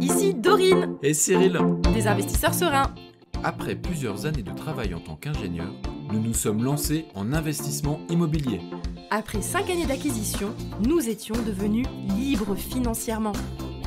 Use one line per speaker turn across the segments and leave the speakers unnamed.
ici Dorine,
Et Cyril,
des investisseurs sereins.
après plusieurs années de travail en tant qu'ingénieur, nous nous sommes lancés en investissement immobilier.
Après 5 années d'acquisition, nous étions devenus libres financièrement.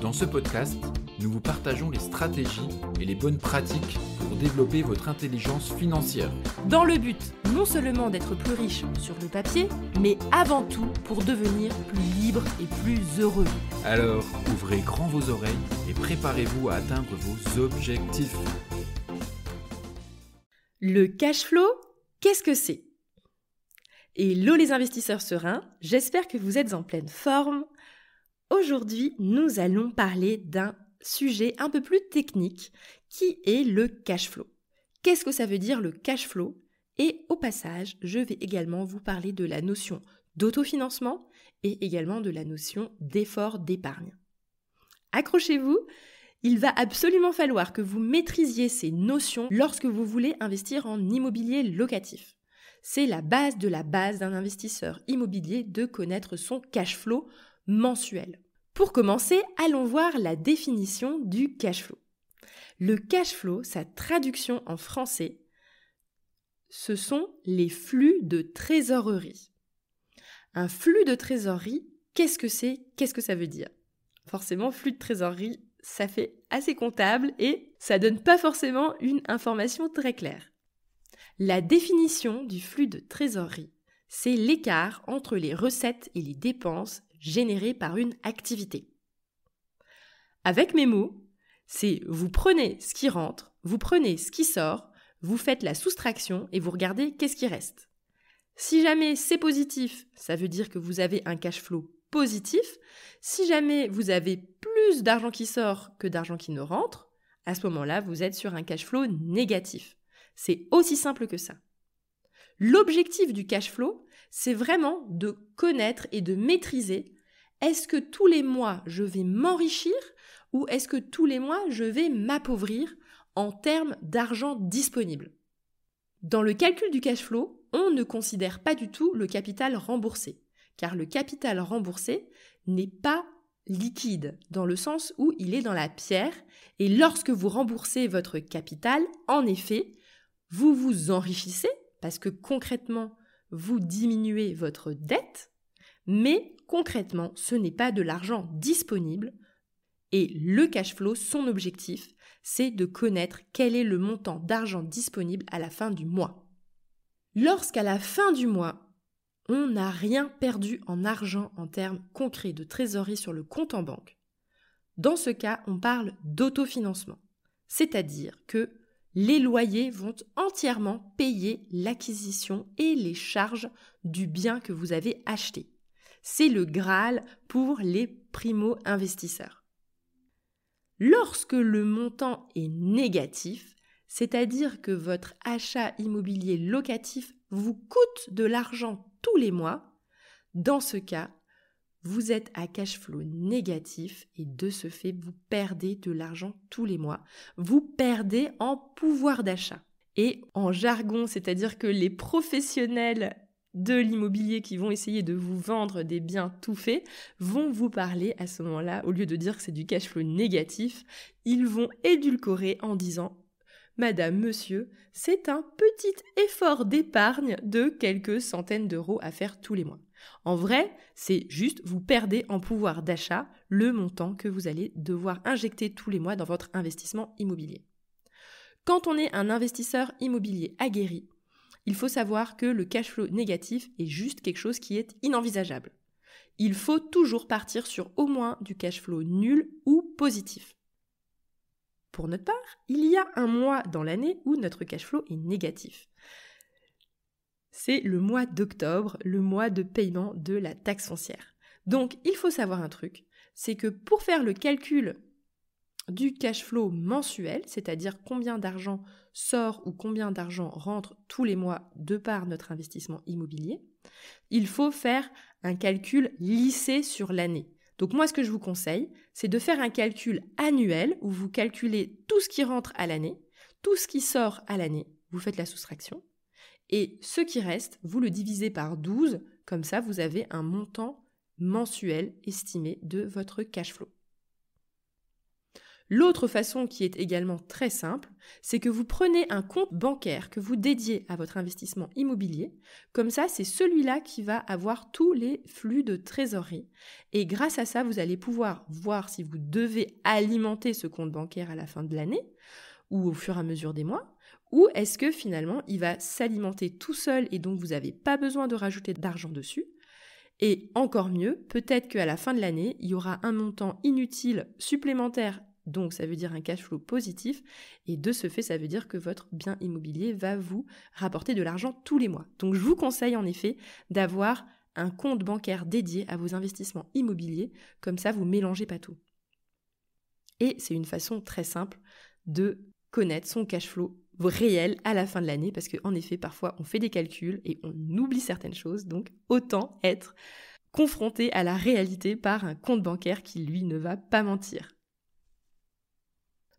Dans ce podcast, nous vous partageons les stratégies et les bonnes pratiques pour développer votre intelligence financière.
Dans le but non seulement d'être plus riche sur le papier, mais avant tout pour devenir plus libre et plus heureux.
Alors, ouvrez grand vos oreilles et préparez-vous à atteindre vos objectifs.
Le cash flow, qu'est-ce que c'est ? Hello les investisseurs sereins, j'espère que vous êtes en pleine forme. Aujourd'hui, nous allons parler d'un sujet un peu plus technique qui est le cash flow. Qu'est-ce que ça veut dire le cash flow ? Et au passage, je vais également vous parler de la notion d'autofinancement et également de la notion d'effort d'épargne. Accrochez-vous, il va absolument falloir que vous maîtrisiez ces notions lorsque vous voulez investir en immobilier locatif. C'est la base de la base d'un investisseur immobilier de connaître son cash flow mensuel. Pour commencer, allons voir la définition du cash flow. Le cash flow, sa traduction en français, ce sont les flux de trésorerie. Un flux de trésorerie, qu'est-ce que c'est ? Qu'est-ce que ça veut dire ? Forcément, flux de trésorerie, ça fait assez comptable et ça donne pas forcément une information très claire. La définition du flux de trésorerie, c'est l'écart entre les recettes et les dépenses générées par une activité. Avec mes mots, c'est vous prenez ce qui rentre, vous prenez ce qui sort, vous faites la soustraction et vous regardez qu'est-ce qui reste. Si jamais c'est positif, ça veut dire que vous avez un cash flow positif. Si jamais vous avez plus d'argent qui sort que d'argent qui ne rentre, à ce moment-là, vous êtes sur un cash flow négatif. C'est aussi simple que ça. L'objectif du cash flow, c'est vraiment de connaître et de maîtriser est-ce que tous les mois je vais m'enrichir ou est-ce que tous les mois je vais m'appauvrir en termes d'argent disponible. Dans le calcul du cash flow, on ne considère pas du tout le capital remboursé, car le capital remboursé n'est pas liquide, dans le sens où il est dans la pierre, et lorsque vous remboursez votre capital, en effet, vous vous enrichissez, parce que concrètement, vous diminuez votre dette, mais concrètement, ce n'est pas de l'argent disponible, et le cash flow, son objectif, c'est de connaître quel est le montant d'argent disponible à la fin du mois. Lorsqu'à la fin du mois, on n'a rien perdu en argent en termes concrets de trésorerie sur le compte en banque, dans ce cas, on parle d'autofinancement, c'est-à-dire que les loyers vont entièrement payer l'acquisition et les charges du bien que vous avez acheté. C'est le Graal pour les primo-investisseurs. Lorsque le montant est négatif, c'est-à-dire que votre achat immobilier locatif vous coûte de l'argent tous les mois, dans ce cas, vous êtes à cash flow négatif et de ce fait, vous perdez de l'argent tous les mois. Vous perdez en pouvoir d'achat. Et en jargon, c'est-à-dire que les professionnels de l'immobilier qui vont essayer de vous vendre des biens tout faits vont vous parler à ce moment-là, au lieu de dire que c'est du cash flow négatif, ils vont édulcorer en disant « Madame, monsieur, c'est un petit effort d'épargne de quelques centaines d'euros à faire tous les mois. » En vrai, c'est juste vous perdez en pouvoir d'achat le montant que vous allez devoir injecter tous les mois dans votre investissement immobilier. Quand on est un investisseur immobilier aguerri, il faut savoir que le cash flow négatif est juste quelque chose qui est inenvisageable. Il faut toujours partir sur au moins du cash flow nul ou positif. Pour notre part, il y a un mois dans l'année où notre cash flow est négatif. C'est le mois d'octobre, le mois de paiement de la taxe foncière. Donc, il faut savoir un truc, c'est que pour faire le calcul du cash flow mensuel, c'est-à-dire combien d'argent sort ou combien d'argent rentre tous les mois de par notre investissement immobilier, il faut faire un calcul lissé sur l'année. Donc moi, ce que je vous conseille, c'est de faire un calcul annuel où vous calculez tout ce qui rentre à l'année, tout ce qui sort à l'année, vous faites la soustraction, et ce qui reste, vous le divisez par 12, comme ça vous avez un montant mensuel estimé de votre cash flow. L'autre façon qui est également très simple, c'est que vous prenez un compte bancaire que vous dédiez à votre investissement immobilier. Comme ça, c'est celui-là qui va avoir tous les flux de trésorerie. Et grâce à ça, vous allez pouvoir voir si vous devez alimenter ce compte bancaire à la fin de l'année ou au fur et à mesure des mois, ou est-ce que finalement, il va s'alimenter tout seul et donc vous n'avez pas besoin de rajouter d'argent dessus. Et encore mieux, peut-être qu'à la fin de l'année, il y aura un montant inutile supplémentaire. Donc, ça veut dire un cash flow positif. Et de ce fait, ça veut dire que votre bien immobilier va vous rapporter de l'argent tous les mois. Donc, je vous conseille en effet d'avoir un compte bancaire dédié à vos investissements immobiliers. Comme ça, vous ne mélangez pas tout. Et c'est une façon très simple de connaître son cash flow réel à la fin de l'année. Parce qu'en effet, parfois, on fait des calculs et on oublie certaines choses. Donc, autant être confronté à la réalité par un compte bancaire qui, lui, ne va pas mentir.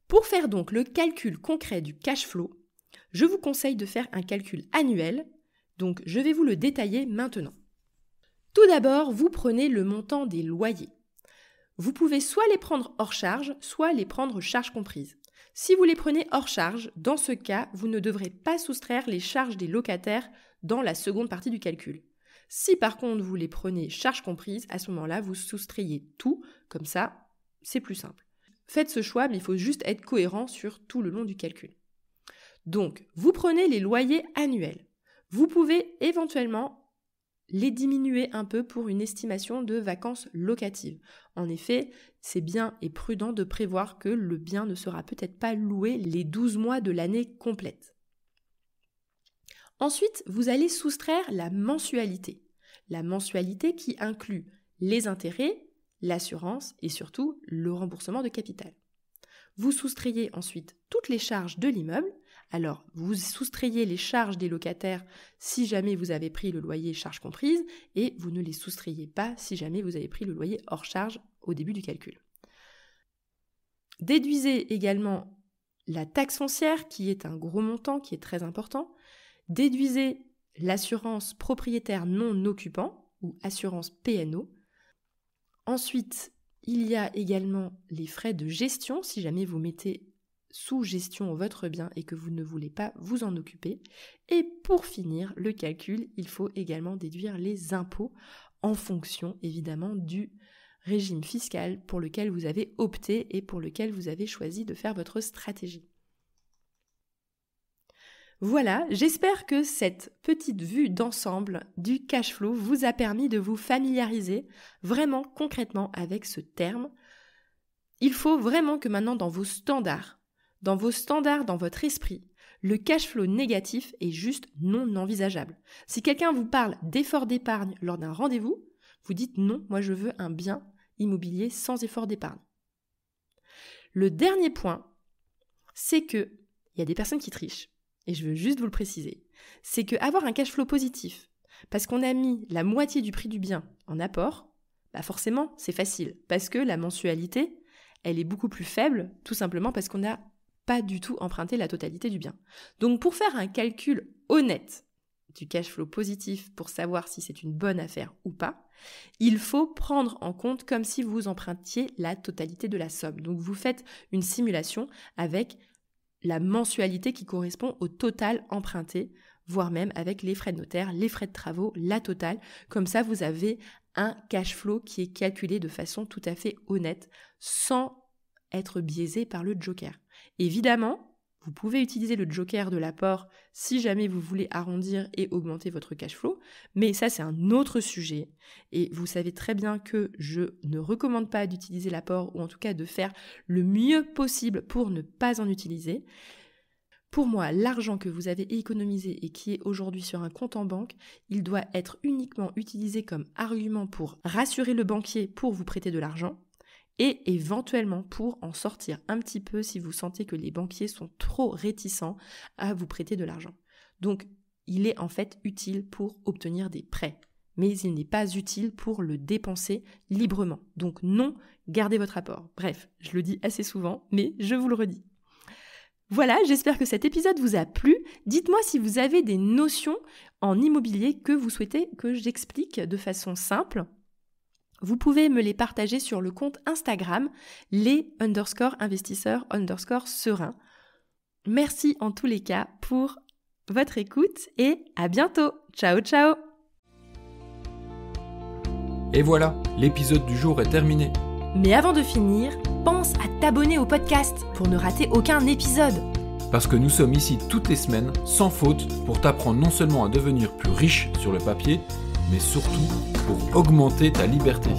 Pour faire donc le calcul concret du cash flow, je vous conseille de faire un calcul annuel, donc je vais vous le détailler maintenant. Tout d'abord, vous prenez le montant des loyers. Vous pouvez soit les prendre hors charge, soit les prendre charges comprises. Si vous les prenez hors charge, dans ce cas, vous ne devrez pas soustraire les charges des locataires dans la seconde partie du calcul. Si par contre vous les prenez charges comprises, à ce moment-là, vous soustrayez tout, comme ça, c'est plus simple. Faites ce choix, mais il faut juste être cohérent sur tout le long du calcul. Donc, vous prenez les loyers annuels. Vous pouvez éventuellement les diminuer un peu pour une estimation de vacances locatives. En effet, c'est bien et prudent de prévoir que le bien ne sera peut-être pas loué les 12 mois de l'année complète. Ensuite, vous allez soustraire la mensualité. La mensualité qui inclut les intérêts, l'assurance et surtout le remboursement de capital. Vous soustrayez ensuite toutes les charges de l'immeuble. Alors, vous soustrayez les charges des locataires si jamais vous avez pris le loyer charges comprises et vous ne les soustrayez pas si jamais vous avez pris le loyer hors charge au début du calcul. Déduisez également la taxe foncière qui est un gros montant, qui est très important. Déduisez l'assurance propriétaire non occupant ou assurance PNO. Ensuite, il y a également les frais de gestion si jamais vous mettez sous gestion votre bien et que vous ne voulez pas vous en occuper. Et pour finir le calcul, il faut également déduire les impôts en fonction évidemment du régime fiscal pour lequel vous avez opté et pour lequel vous avez choisi de faire votre stratégie. Voilà, j'espère que cette petite vue d'ensemble du cash flow vous a permis de vous familiariser vraiment concrètement avec ce terme. Il faut vraiment que maintenant dans votre esprit, le cash flow négatif est juste non envisageable. Si quelqu'un vous parle d'effort d'épargne lors d'un rendez-vous, vous dites non, moi je veux un bien immobilier sans effort d'épargne. Le dernier point, c'est qu'il y a des personnes qui trichent. Et je veux juste vous le préciser, c'est qu'avoir un cash flow positif, parce qu'on a mis la moitié du prix du bien en apport, forcément c'est facile, parce que la mensualité, elle est beaucoup plus faible, tout simplement parce qu'on n'a pas du tout emprunté la totalité du bien. Donc pour faire un calcul honnête du cash flow positif, pour savoir si c'est une bonne affaire ou pas, il faut prendre en compte comme si vous empruntiez la totalité de la somme. Donc vous faites une simulation avec la mensualité qui correspond au total emprunté, voire même avec les frais de notaire, les frais de travaux, la totale. Comme ça, vous avez un cash flow qui est calculé de façon tout à fait honnête, sans être biaisé par le joker. Évidemment, vous pouvez utiliser le joker de l'apport si jamais vous voulez arrondir et augmenter votre cash flow, mais ça c'est un autre sujet et vous savez très bien que je ne recommande pas d'utiliser l'apport ou en tout cas de faire le mieux possible pour ne pas en utiliser. Pour moi, l'argent que vous avez économisé et qui est aujourd'hui sur un compte en banque, il doit être uniquement utilisé comme argument pour rassurer le banquier pour vous prêter de l'argent, et éventuellement pour en sortir un petit peu si vous sentez que les banquiers sont trop réticents à vous prêter de l'argent. Donc, il est en fait utile pour obtenir des prêts, mais il n'est pas utile pour le dépenser librement. Donc non, gardez votre apport. Bref, je le dis assez souvent, mais je vous le redis. Voilà, j'espère que cet épisode vous a plu. Dites-moi si vous avez des notions en immobilier que vous souhaitez que j'explique de façon simple. vous pouvez me les partager sur le compte Instagram, les_investisseurs_sereins. Merci en tous les cas pour votre écoute et à bientôt. Ciao, ciao!
Et voilà, l'épisode du jour est terminé.
Mais avant de finir, pense à t'abonner au podcast pour ne rater aucun épisode.
Parce que nous sommes ici toutes les semaines, sans faute, pour t'apprendre non seulement à devenir plus riche sur le papier, mais surtout pour augmenter ta liberté.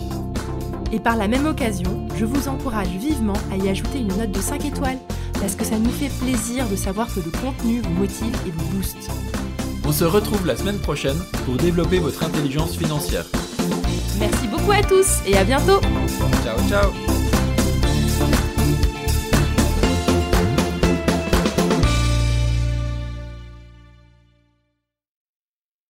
Et par la même occasion, je vous encourage vivement à y ajouter une note de 5 étoiles, parce que ça nous fait plaisir de savoir que le contenu vous motive et vous booste.
On se retrouve la semaine prochaine pour développer votre intelligence financière.
Merci beaucoup à tous et à bientôt.
Ciao, ciao!